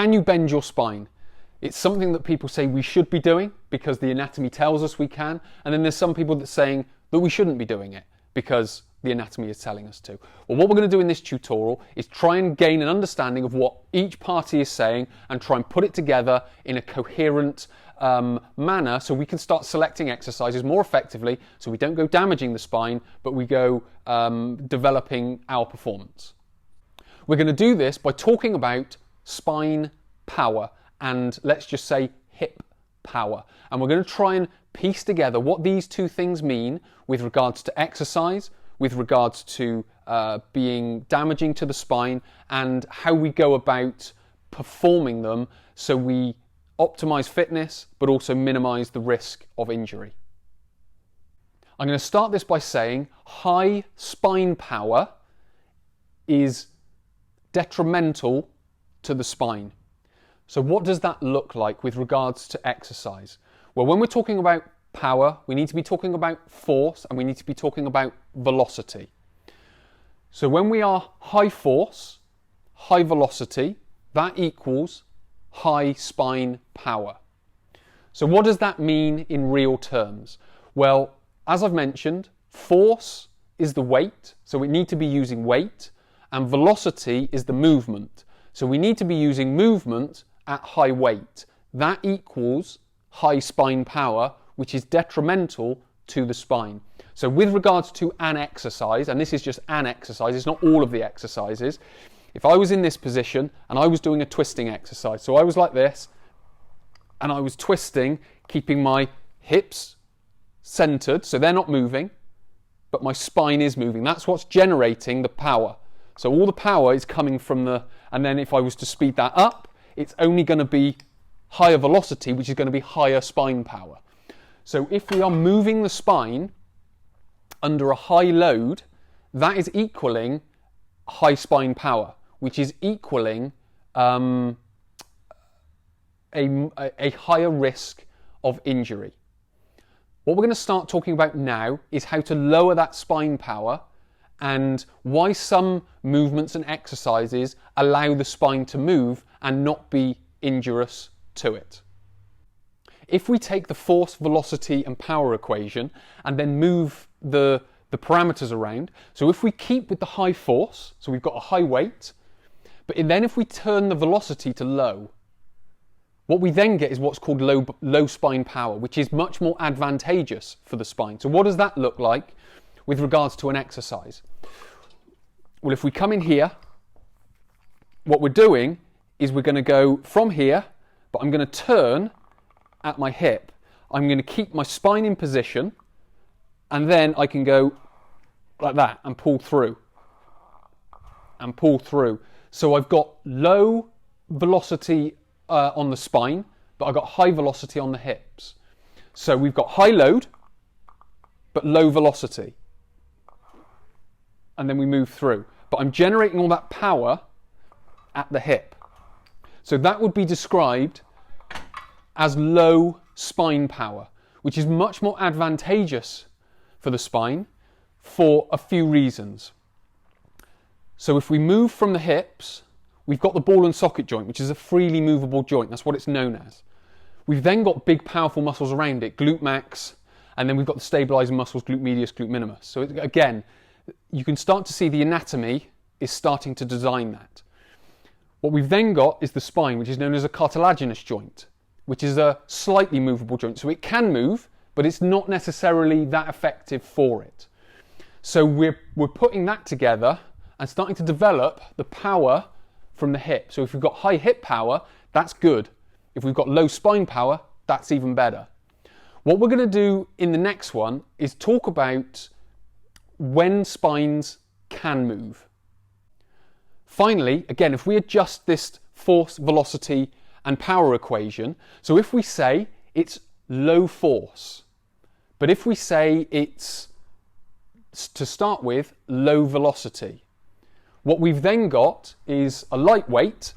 can you bend your spine? It's something that people say we should be doing because the anatomy tells us we can, and then there's some people that are saying that we shouldn't be doing it because the anatomy is telling us to. Well, what we're going to do in this tutorial is try and gain an understanding of what each party is saying and try and put it together in a coherent manner so we can start selecting exercises more effectively so we don't go damaging the spine, but we go developing our performance. We're going to do this by talking about spine power and let's just say hip power. And we're going to try and piece together what these two things mean with regards to exercise, with regards to being damaging to the spine, and how we go about performing them so we optimize fitness but also minimize the risk of injury. I'm going to start this by saying high spine power is detrimental to the spine. So what does that look like with regards to exercise? Well, when we're talking about power, we need to be talking about force and we need to be talking about velocity. So when we are high force, high velocity, that equals high spine power. So what does that mean in real terms? Well, as I've mentioned, force is the weight, so we need to be using weight, and velocity is the movement. So we need to be using movement at high weight. That equals high spine power, which is detrimental to the spine. So with regards to an exercise, and this is just an exercise, it's not all of the exercises. If I was in this position and I was doing a twisting exercise, so I was like this, and I was twisting, keeping my hips centered, so they're not moving, but my spine is moving. That's what's generating the power. So all the power is coming from the, and then if I was to speed that up, it's only going to be higher velocity, which is going to be higher spine power. So if we are moving the spine under a high load, that is equaling high spine power, which is equaling a higher risk of injury. What we're going to start talking about now is how to lower that spine power and why some movements and exercises allow the spine to move and not be injurious to it. If we take the force, velocity and power equation and then move the parameters around, so if we keep with the high force, so we've got a high weight, but then if we turn the velocity to low, what we then get is what's called low spine power, which is much more advantageous for the spine. So what does that look like with regards to an exercise? Well, if we come in here, what we're doing is we're going to go from here, but I'm going to turn at my hip. I'm going to keep my spine in position, and then I can go like that and pull through. And pull through. So I've got low velocity on the spine, but I've got high velocity on the hips. So we've got high load, but low velocity. And then we move through. But I'm generating all that power at the hip. So that would be described as low spine power, which is much more advantageous for the spine for a few reasons. So if we move from the hips, we've got the ball and socket joint, which is a freely movable joint. That's what it's known as. We've then got big, powerful muscles around it, glute max, and then we've got the stabilizing muscles, glute medius, glute minimus. So again, you can start to see the anatomy is starting to design that. What we've then got is the spine, which is known as a cartilaginous joint, which is a slightly movable joint. So it can move, but it's not necessarily that effective for it. So we're putting that together and starting to develop the power from the hip. So if we've got high hip power, that's good. If we've got low spine power, that's even better. What we're going to do in the next one is talk about when spines can move. Finally, again, if we adjust this force, velocity and power equation, so if we say it's low force, but if we say it's, to start with, low velocity, what we've then got is a lightweight,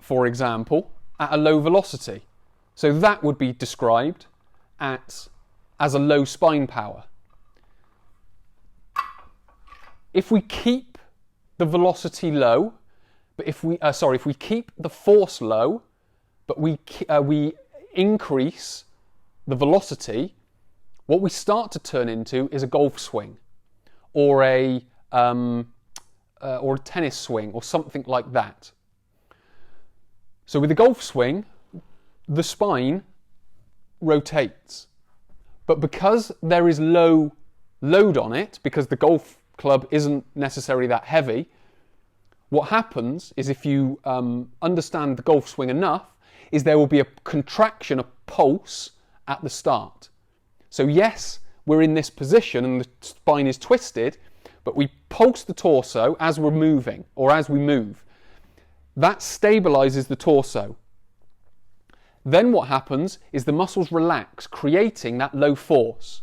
for example, at a low velocity. So that would be described as a low spine power. If we keep the velocity low but if we keep the force low, but we increase the velocity, what we start to turn into is a golf swing, or a tennis swing, or something like that. So with the golf swing, the spine rotates, but because there is low load on it, because the golf club isn't necessarily that heavy, what happens is, if you understand the golf swing enough, is there will be a contraction, a pulse at the start. So yes, we're in this position and the spine is twisted, but we pulse the torso as we're moving, or as we move. That stabilizes the torso. Then what happens is the muscles relax, creating that low force.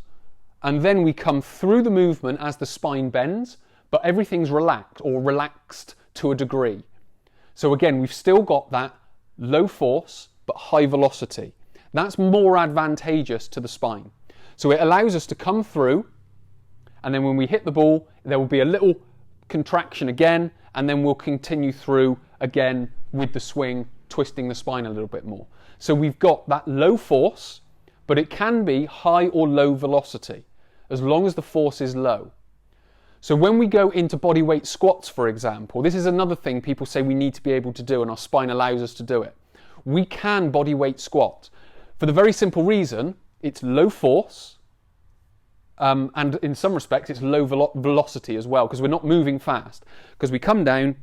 And then we come through the movement as the spine bends, but everything's relaxed, or relaxed to a degree. So again, we've still got that low force, but high velocity. That's more advantageous to the spine. So it allows us to come through, and then when we hit the ball, there will be a little contraction again, and then we'll continue through again with the swing, twisting the spine a little bit more. So we've got that low force, but it can be high or low velocity, as long as the force is low. So when we go into bodyweight squats, for example, this is another thing people say we need to be able to do, and our spine allows us to do it. We can bodyweight squat for the very simple reason it's low force, and in some respects it's low velocity as well, because we're not moving fast. Because we come down,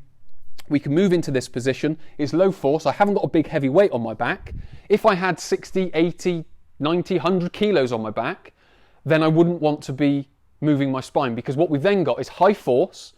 we can move into this position, it's low force, I haven't got a big heavy weight on my back. If I had 60, 80, 90, 100 kilos on my back, then I wouldn't want to be moving my spine, because what we've then got is high force,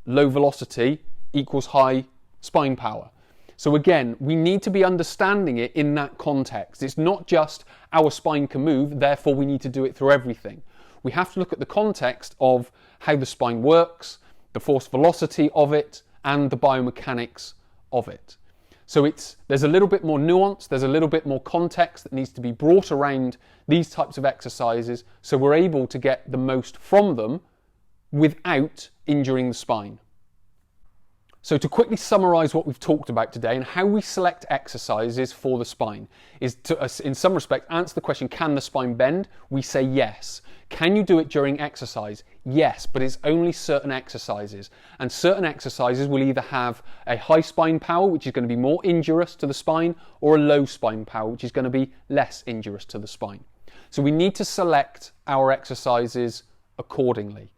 low velocity equals high spine power. So again, we need to be understanding it in that context. It's not just our spine can move, therefore we need to do it through everything. We have to look at the context of how the spine works, the force velocity of it, and the biomechanics of it. So there's a little bit more nuance, there's a little bit more context that needs to be brought around these types of exercises, so we're able to get the most from them without injuring the spine. So to quickly summarise what we've talked about today and how we select exercises for the spine is to, in some respect, answer the question, can the spine bend? We say yes. Can you do it during exercise? Yes, but it's only certain exercises. And certain exercises will either have a high spine power, which is going to be more injurious to the spine, or a low spine power, which is going to be less injurious to the spine. So we need to select our exercises accordingly.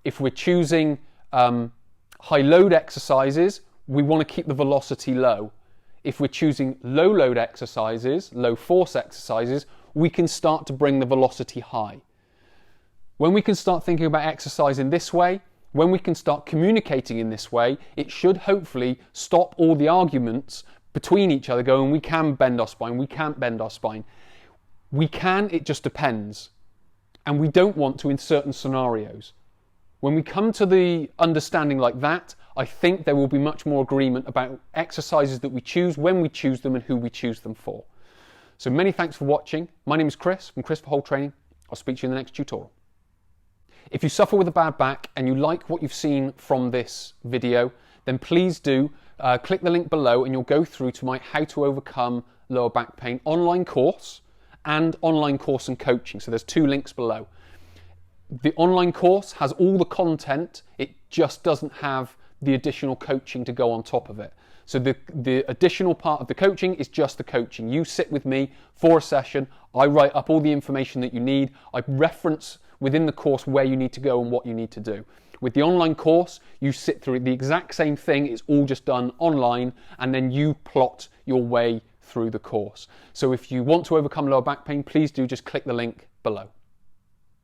If we're choosing high load exercises, we want to keep the velocity low. If we're choosing low load exercises, low force exercises, we can start to bring the velocity high. When we can start thinking about exercise in this way, when we can start communicating in this way, it should hopefully stop all the arguments between each other going, we can bend our spine, we can't bend our spine. We can, it just depends. And we don't want to in certain scenarios. When we come to the understanding like that, I think there will be much more agreement about exercises that we choose, when we choose them, and who we choose them for. So many thanks for watching. My name is Chris from Chris for Whole Training. I'll speak to you in the next tutorial. If you suffer with a bad back and you like what you've seen from this video, then please do click the link below and you'll go through to my How to Overcome Lower Back Pain online course and online course and coaching. So there's 2 links below. The online course has all the content, it just doesn't have the additional coaching to go on top of it. So the additional part of the coaching is just the coaching. You sit with me for a session, I write up all the information that you need, I reference within the course where you need to go and what you need to do. With the online course, you sit through the exact same thing, it's all just done online, and then you plot your way through the course. So if you want to overcome lower back pain, please do just click the link below.